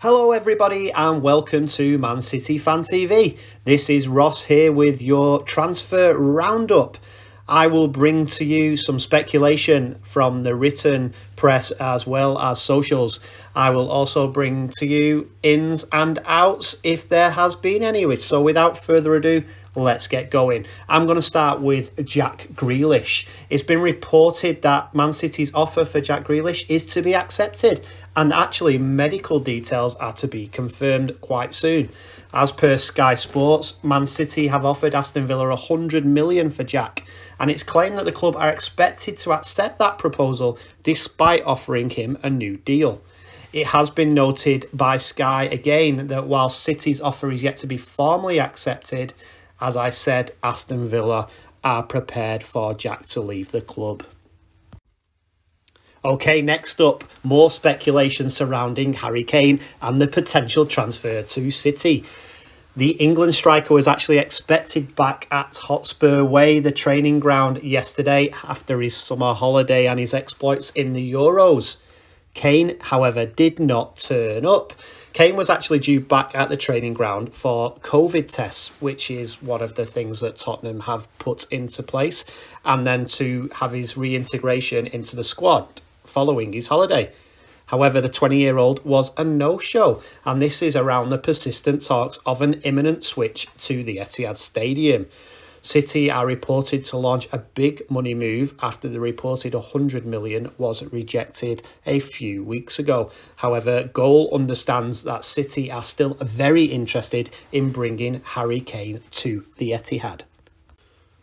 Hello everybody and welcome to Man City Fan TV. This is Ross here with your transfer roundup. I will bring to you some speculation from the written press as well as socials. I will also bring to you ins and outs if there has been any. So without further ado, let's get going. I'm going to start with Jack Grealish. It's been reported that Man City's offer for Jack Grealish is to be accepted, and actually medical details are to be confirmed quite soon. As per Sky Sports, Man City have offered Aston Villa $100 million for Jack, and it's claimed that the club are expected to accept that proposal despite offering him a new deal. It has been noted by Sky again that while City's offer is yet to be formally accepted, as I said, Aston Villa are prepared for Jack to leave the club. Okay, next up, more speculation surrounding Harry Kane and the potential transfer to City. The England striker was actually expected back at Hotspur Way, the training ground, yesterday after his summer holiday and his exploits in the Euros. Kane, however, did not turn up. Kane was actually due back at the training ground for COVID tests, which is one of the things that Tottenham have put into place, and then to have his reintegration into the squad following his holiday. However, the 20-year-old was a no-show, and this is around the persistent talks of an imminent switch to the Etihad Stadium. City are reported to launch a big money move after the reported $100 million was rejected a few weeks ago. However, Goal understands that City are still very interested in bringing Harry Kane to the Etihad.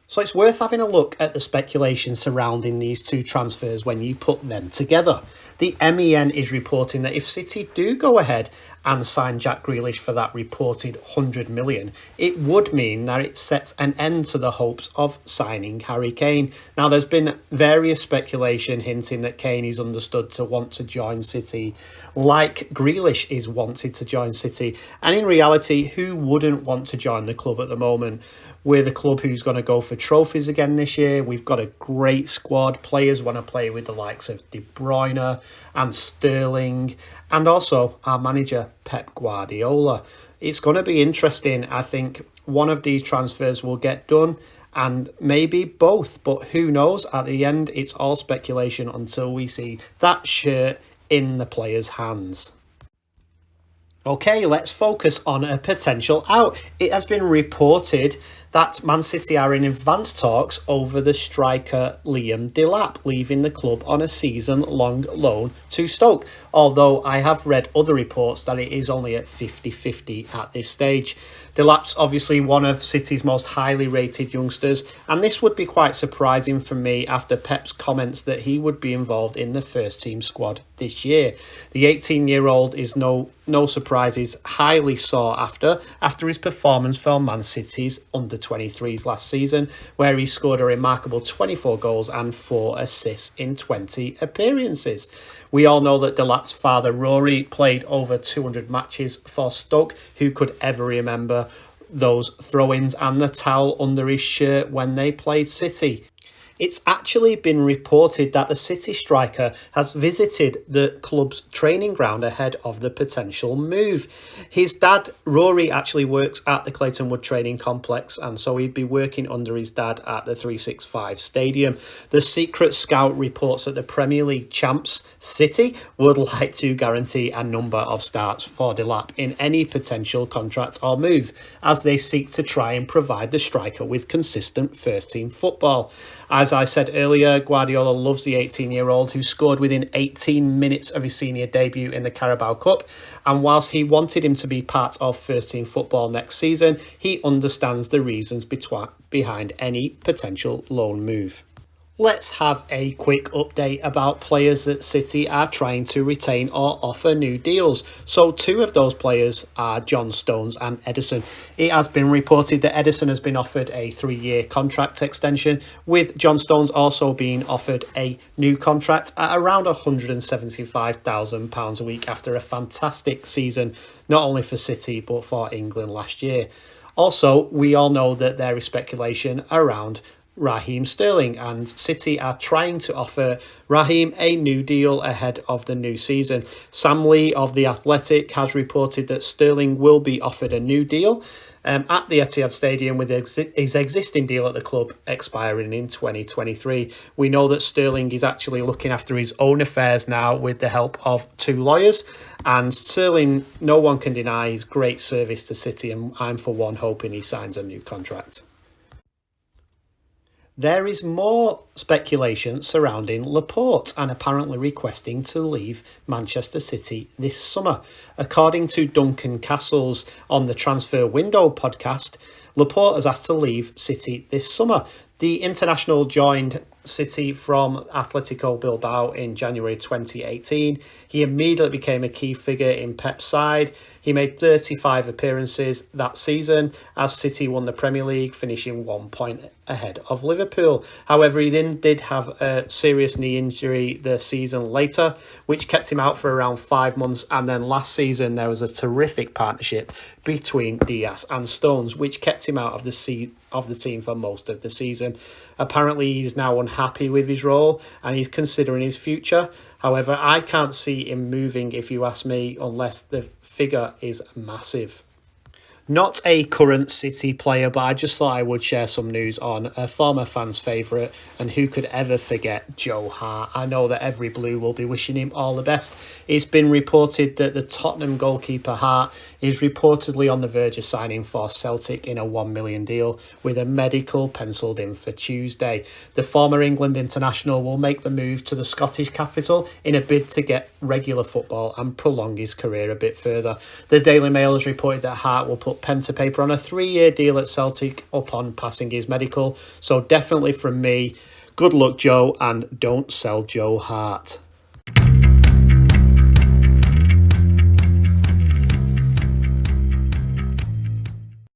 So it's worth having a look at the speculation surrounding these two transfers when you put them together. The MEN is reporting that if City do go ahead and sign Jack Grealish for that reported $100 million, it would mean that it sets an end to the hopes of signing Harry Kane. Now, there's been various speculation hinting that Kane is understood to want to join City, like Grealish is wanted to join City. And in reality, who wouldn't want to join the club at the moment? We're the club who's going to go for trophies again this year. We've got a great squad. Players want to play with the likes of De Bruyne and Sterling, and also our manager, Pep Guardiola. It's going to be interesting. I think one of these transfers will get done, and maybe both, but who knows? At the end, it's all speculation until we see that shirt in the player's hands. Okay, let's focus on a potential out. It has been reported that Man City are in advanced talks over the striker Liam Delap leaving the club on a season-long loan to Stoke, although I have read other reports that it is only at 50-50 at this stage. Delap's obviously one of City's most highly rated youngsters, and this would be quite surprising for me after Pep's comments that he would be involved in the first team squad this year. The 18-year-old is no surprises highly sought after his performance for Man City's under-23s last season, where he scored a remarkable 24 goals and 4 assists in 20 appearances. We all know that Delap's father, Rory, played over 200 matches for Stoke. Who could ever remember those throw-ins and the towel under his shirt when they played City? It's actually been reported that the City striker has visited the club's training ground ahead of the potential move. His dad, Rory, actually works at the Clayton Wood training complex, and so he'd be working under his dad at the 365 stadium. The secret scout reports that the Premier League champs, City, would like to guarantee a number of starts for Delap in any potential contract or move, as they seek to try and provide the striker with consistent first-team football. As I said earlier, Guardiola loves the 18-year-old who scored within 18 minutes of his senior debut in the Carabao Cup, and whilst he wanted him to be part of first-team football next season, he understands the reasons behind any potential loan move. Let's have a quick update about players that City are trying to retain or offer new deals. So two of those players are John Stones and Ederson. It has been reported that Ederson has been offered a 3-year contract extension, with John Stones also being offered a new contract at around £175,000 a week after a fantastic season, not only for City but for England last year. Also, we all know that there is speculation around Raheem Sterling, and City are trying to offer Raheem a new deal ahead of the new season. Sam Lee of The Athletic has reported that Sterling will be offered a new deal at the Etihad Stadium, with his existing deal at the club expiring in 2023. We know that Sterling is actually looking after his own affairs now with the help of 2 lawyers, and Sterling, no one can deny his great service to City, and I'm for one hoping he signs a new contract. There is more speculation surrounding Laporte and apparently requesting to leave Manchester City this summer. According to Duncan Castles on the Transfer Window podcast, Laporte has asked to leave City this summer. The international joined City from Atletico Bilbao in January 2018. He immediately became a key figure in Pep's side. He made 35 appearances that season as City won the Premier League, finishing 1 point ahead of Liverpool. However, he then did have a serious knee injury the season later, which kept him out for around 5 months. And then last season, there was a terrific partnership between Diaz and Stones, which kept him out of the team for most of the season. Apparently, he's now unhappy with his role and he's considering his future. However, I can't see him moving, if you ask me, unless the figure is massive. Not a current City player, but I just thought I would share some news on a former fan's favourite, and who could ever forget Joe Hart. I know that every Blue will be wishing him all the best. It's been reported that the Tottenham goalkeeper Hart is reportedly on the verge of signing for Celtic in a $1 million deal, with a medical penciled in for Tuesday. The former England international will make the move to the Scottish capital in a bid to get regular football and prolong his career a bit further. The Daily Mail has reported that Hart will put pen to paper on a 3-year deal at Celtic upon passing his medical. So definitely from me, good luck, Joe, and don't sell Joe Hart.